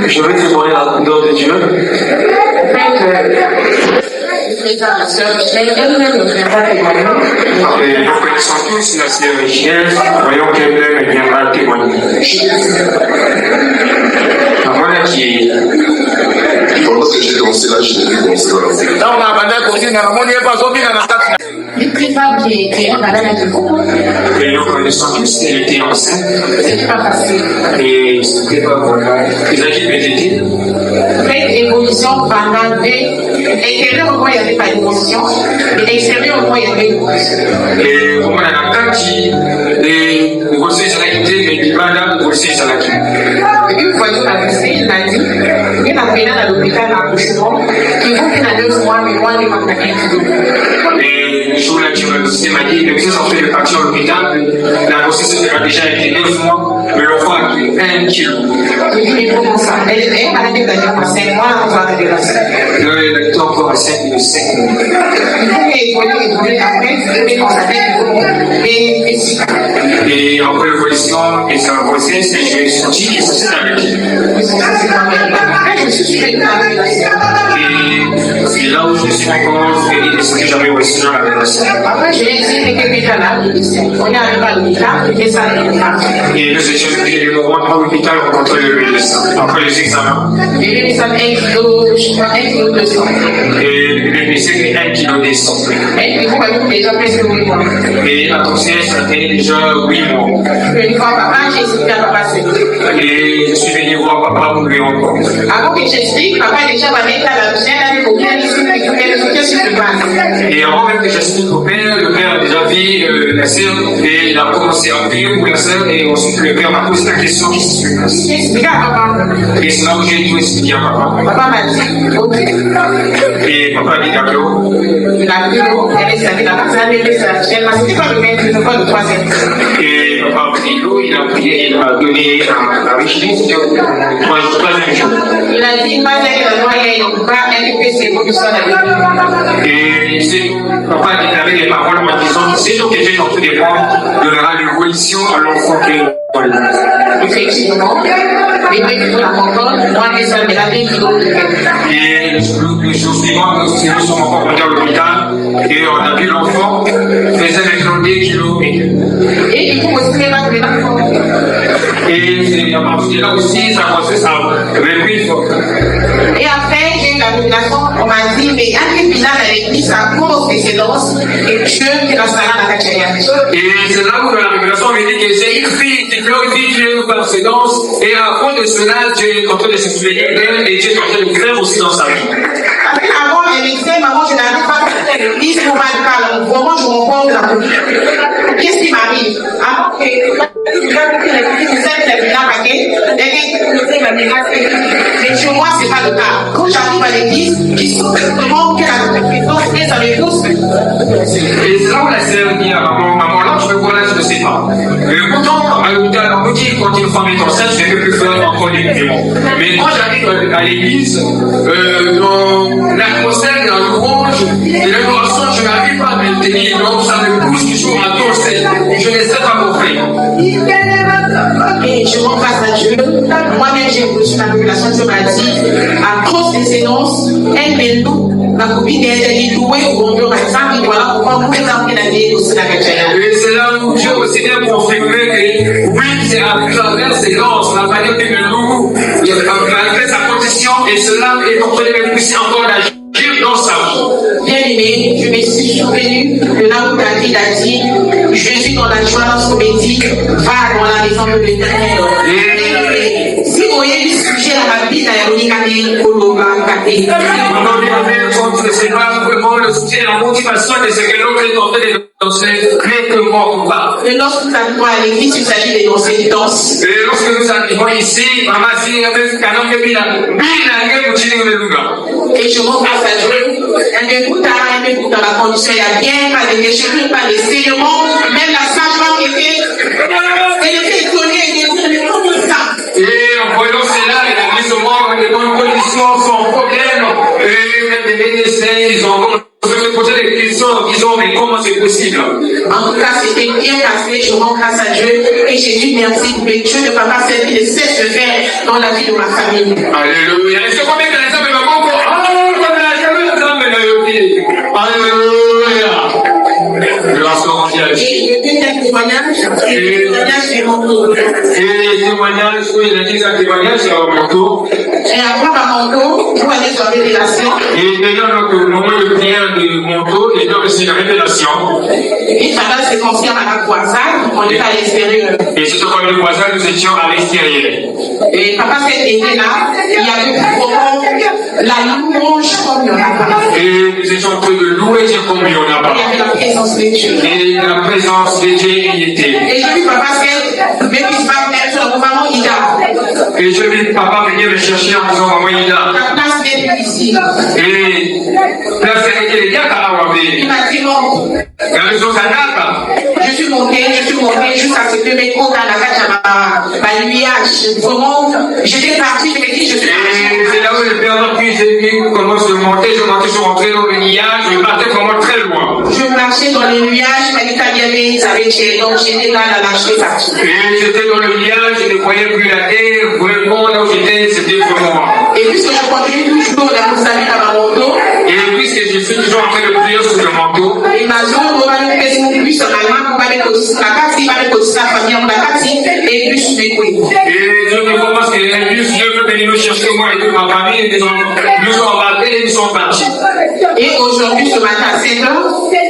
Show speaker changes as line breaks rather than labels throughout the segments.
Je vais témoigner la grandeur de Dieu. Et nous connaissons tous la sœur Michel, voyons qu'elle-même viendra témoigner. Voilà qui
pendant que j'ai dansé là, je n'ai plus dansé là.
Et nous connaissons tous qu'elle était enceinte. Et c'était pas voilà. Ils ont dit méditer.
Évolution pendant l'intérieur au moins il n'y avait pas d'évolution et l'extérieur au moins il y avait évolution.
Et comment on a kati et voici ça qui était mais ibada voici ça qui.
Une fois il m'a dit il a fait à l'hôpital à Boucheron qui vous fait 9 mois mais moi il m'a pas dit.
Et le jour là tu m'as dit mais vous avez fait le parti à l'hôpital la grossesse a déjà été 9 mois mais l'enfant a pris 1 kilo.
Et comment ça elle m'a dit d'ailleurs à 5 mois avant de la scène.
Le docteur encore à 5 mois.
Il faut évoluer après, il faut constater
et après l'évolution et sa grossesse, j'ai senti que ça s'est arrêté. Et là où je suis encore fini de ce que j'avais reçu dans la relation.
Après, j'ai essayé de quelqu'un là, on est arrivé à l'hôpital, et ça n'est pas.
Et nous étions venus le moment à l'hôpital rencontrer le médecin, après les examens.
Et le médecin 1 kilo de sang.
Et le médecin fait 1 kilo de sang.
Et vous voyez déjà presque 8 mois.
Et la grossesse a tenu déjà 8 mois.
Une fois papa, j'ai expliqué à papa ce.
Et je suis venu voir papa pour lui rencontrer.
Avant que j'explique, papa déjà va mettre à la deuxième année pour bien expliquer qu'est-ce qui se passe.
Et avant même que j'explique au père, le père a déjà vu la sœur et il a commencé à prier pour la sœur et ensuite le père m'a posé la question qu'est-ce qui se passe.
J'ai expliqué à papa.
Et c'est là où j'ai tout expliqué à papa.
Papa m'a dit, ok.
Et papa a dit d'accord.
La vidéo, elle est savée, la personne, elle est savée. Elle m'a dit pas le même, c'est pas le troisième.
Et papa a pris l'eau, il a prié, il a donné la richesse du troisième jour.
Il a dit, pas d'aller dans le moyen, il ne pas NPC pour que ça n'aille.
Et papa a déclaré les paroles en disant c'est sûr que Dieu dans tous les points donnera l'évolution à l'enfant qui est.
Effectivement, les mecs qui la comprendre, moi, les hommes, il a des kilos de cœur.
Et le jour suivant, nous sommes encore venus à l'hôpital et on a vu l'enfant faisait maintenant 2 kilos.
Et il faut aussi les mettre les enfants.
Et à partir de là aussi, ça repris fort.
Et après, j'ai eu la révélation, on m'a dit, mais un tribunal a écrit sa cour précédence et Dieu qui la sera dans la cachère.
Et c'est là où la révélation me dit que j'ai une fille qui glorifie Dieu par précédence et à cause de cela, Dieu est en train de se souvenir d'elle et Dieu est en train de faire aussi dans sa vie.
Avant, elle disait, maman, je n'arrive pas à faire l'église pour mal parler. Vraiment, je m'emporte la politique. Qu'est-ce qui m'arrive? Avant que mais chez moi, c'est pas le cas. Quand j'arrive à l'église, je sais comment que la compétence est avec tous.
Et c'est là où la sœur dit à maman, là, je me vois là, je ne sais pas. Mais pourtant, à l'hôpital, on me dit, quand une femme est enceinte, je ne peux plus faire encore des paiements. Mais quand j'arrive à l'église, dans l'atmosphère, dans le rouge, et l'adoration, je n'arrive pas à maintenir. Donc, ça me pousse toujours à danser. Je ne sais pas pourquoi.
Et je m'en passe à Dieu. Moi-même, j'ai reçu la révélation de monsieur m'a dit, à grosse décédence, elle me loue, ma copine elle est louée au bonjour, ma femme, et voilà pourquoi vous êtes en train d'aller au Sénat.
Et c'est là où Dieu aussi bien confirmé que oui, c'est à travers ces lances, la manière que le loup, malgré sa condition, et cela est en train de puisse encore agir dans sa vie.
Bien aimé, je me suis souvenu de là où David a dit, Jésus dans la joie comédie, va dans la maison de l'Éternel. Si vous voyez le sujet à la vie,
c'est pas vraiment le soutien, la motivation de ce que l'autre est en train de danser, mais que moi ou pas.
Et lorsque nous arrivons à l'église, il s'agit de danser une danse.
Et lorsque nous arrivons ici, maman, si il y avait un homme qui
et je montre grâce à Dieu. Elle m'écoute dans la condition, il y a bien pas de déchirure, pas de saignement. Même la sage-femme elle était étonnée et dit, mais comment ça?
Et en voyant cela, il a mis au monde dans de bonnes conditions, sans problème. Et même les médecins, ils ont posé des questions en disant, mais comment c'est possible?
En tout cas, c'était bien passé. Je rends grâce à Dieu. Et j'ai dit merci pour les Dieu de papa servi de cesse de faire dans la vie de ma famille.
Alléluia. Est-ce que combien de gens me vont encore? Alléluia. Grâce au mondial.
Et le deuxième témoignage, c'est le témoignage de mon tour.
Et les témoignages, oui, il a dit un témoignage sur mon tour.
Et après ma manteau, vous allez sur la révélation.
Et d'ailleurs, notre moment de prière de manteau, et donc c'est la révélation.
Et ça va se construire à la croisade, on est à l'extérieur.
Et c'est comme le croisade, nous étions à l'extérieur.
Et papa s'est aidé là, il y avait vraiment la louange comme il n'y en a pas.
Et nous étions en train de louer Dieu comme il n'y en a pas.
Il y avait la présence de Dieu.
Et la présence de Dieu y était.
Et je vis papa s'est, mais puis pas faire sur le maman Ida.
Et je vis papa venir me chercher en disant maman Ida.
La place n'est plus ici.
Et là, c'est les gars qui
il m'a dit non. Je suis monté jusqu'à ce que mes côtes à la cage à ma nuage. Vraiment, j'étais parti, je me dis, je suis parti.
C'est là où le père puis commence à monter, je suis rentré dans le nuage, je partais vraiment très loin.
Je marchais dans le nuage, ma Italienne, donc j'étais là, là, je suis parti.
Et j'étais dans le nuage, je ne voyais plus la terre, vraiment là où j'étais, c'était vraiment.
Et puisque je continue toujours la constater à ma moto,
et puisque je suis toujours en train de prier sur le manteau,
et ma zone, on va nous faire mon bus en allemand, on va mettre la carte, on va mettre sa famille en la carte, et puis je vais courir.
Et je me commence que les bus, Dieu veut venir nous chercher, moi et toute ma famille, et nous sommes embarqués et nous sommes partis.
Et aujourd'hui, ce matin à 7h,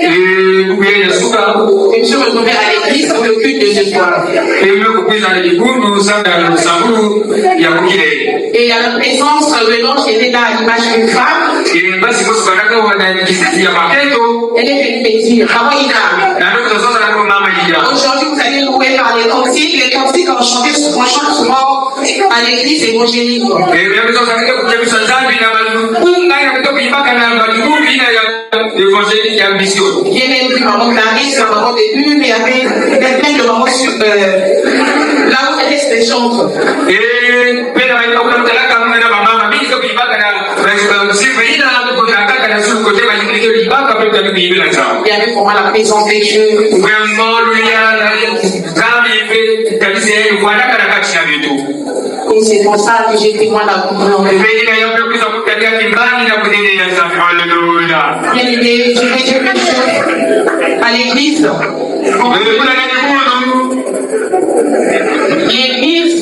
et vous voyez le soir,
je me suis retrouvé à l'église pour le culte de ce soir.
Et nous, vous dans l'église, nous sommes dans le Sambou, il y a beaucoup de.
Et à la présence, le nom, j'étais là à l'image d'une femme.
Et basi kwa sababu wanajikia maketo.
Elle est venue me dire, maman Ida. Aujourd'hui, vous allez louer par les cantiques. Les cantiques, on chante souvent à l'église évangélique. J'ai même vu maman Clarisse, maman début, mais il y avait plein de mamans là où elle est chantre. Il y avait pour moi la présence de Dieu. Et c'est pour ça que j'ai témoin la couleur. Bien aimé, je vais dire quelque chose à l'église. L'église,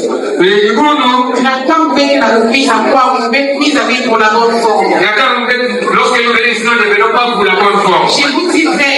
tu n'as pas ouvert la reprise à quoi on met mise avec pour la bonne forme.
Lorsque nous venons ici, nous ne venons pas pour la bonne forme.
J'ai vous dit vrai.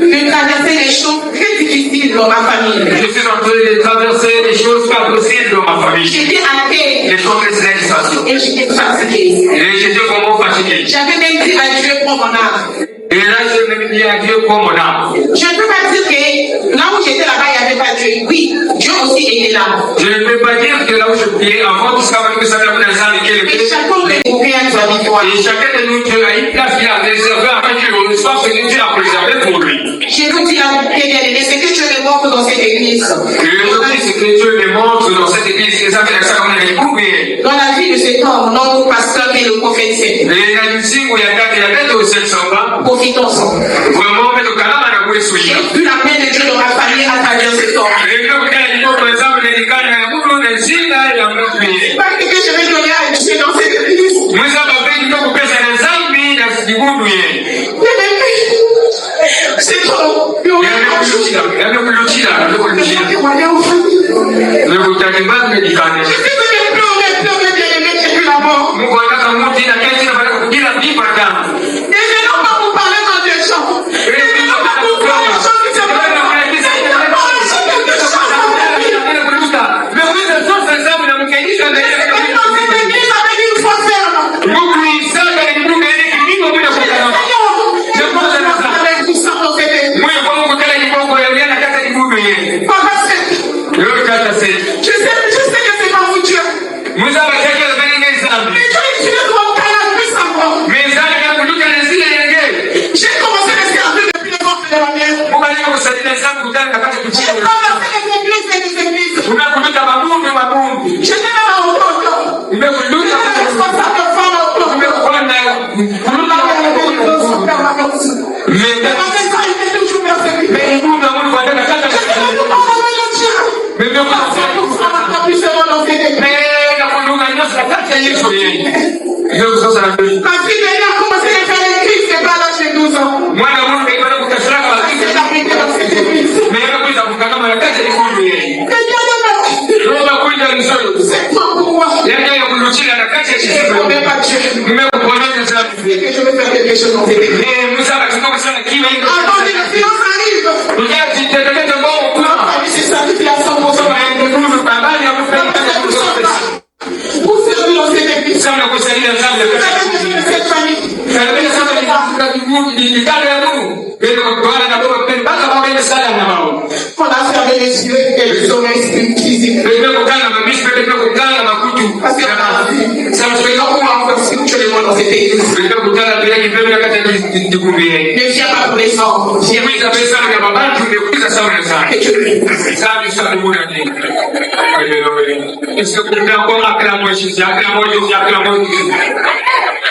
De traverser les choses très difficiles dans ma famille.
Je suis en train de traverser des choses pas possibles dans ma famille.
J'étais à terre.
Les choses de situation.
Et j'étais fatiguée.
Et j'étais vraiment fatigué.
J'avais même dit à Dieu, prends mon âme.
Et là, je me dis à Dieu, prends mon âme.
Je ne peux pas dire que là où j'étais là-bas, il n'y avait pas Dieu. Oui, Dieu aussi était là.
Je ne peux pas dire que là où je priais, avant tout ça, que ça avait un instant de quel
Et chacun de nous a sa victoire.
Et chacun de nous, Dieu a une place qu'il a réservée afin que nous reçoive ce que Dieu a préservé pour lui.
Je vous dis la vérité, bien aimé, c'est que Dieu me montre dans cette église.
Et aujourd'hui, c'est que Dieu me montre dans cette église, c'est ça que ça comme on a découvert.
Dans la vie de cet homme, notre pasteur et le prophète,
et la musique où il y a tête au seul samba.
Profitons-en.
Vraiment, mais au calme, on a voulu souiller.
J'ai vu la main de Dieu dans ma famille à travers cet homme.
Et comme il y a une autre exemple, il y a des cas, il y a un mouvement de Zina, et la main de Dieu.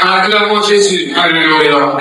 Acclamons Jésus. Alléluia.